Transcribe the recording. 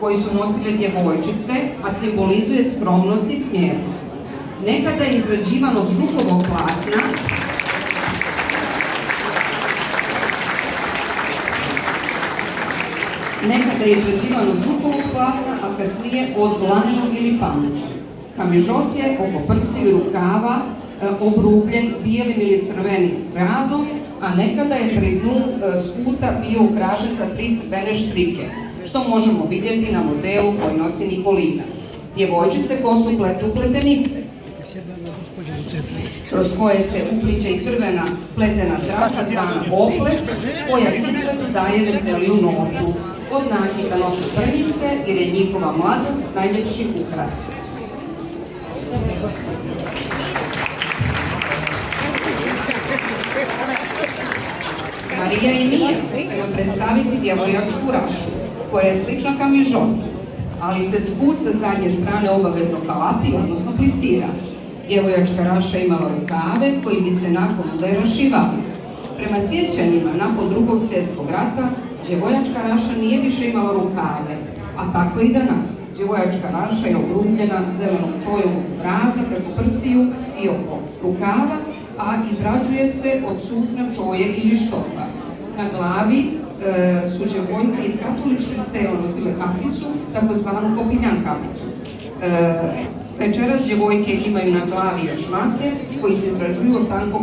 koji su nosile djevojčice, a simbolizuje skromnost i smjernost. Nekada je izrađivan od žukovog platna, a kasnije od lanenog ili pamuča. Kamižot je oko prsiju i rukava obrubljen bijelim ili crvenim radom, a nekada je pri dnu skuta bio ukrašen sa 3 crvene štrike, što možemo vidjeti na modelu koji nosi Nikolina. Djevojčice kosu pletu pletenice, kroz koje se upliče i crvena pletena traka zvana oplet, koja izgledu daje veseliju notu. Od nakita nose prnjice jer je njihova mladost najljepši ukras. Marija i Mija će nam predstaviti djevojačku rašu, koja je slična kamižotu, ali se sput sa zadnje strane obavezno kalapi, odnosno plisira. Djevojačka raša imala rukave koji bi se nakon udara šivali. Prema sjećanjima, nakon Drugog svjetskog rata, djevojačka raša nije više imala rukave, a tako i danas. Djevojačka raša je obrubljena zelenom čojom oko vrata, preko prsiju i oko rukava, a izrađuje se od sukna, čoje ili štopa. Na glavi su djevojke iz katoličkih sela nosile kapicu, takozvanu kopinjan kapicu. Večeras djevojke imaju na glavi još make koji se izrađuju od tankog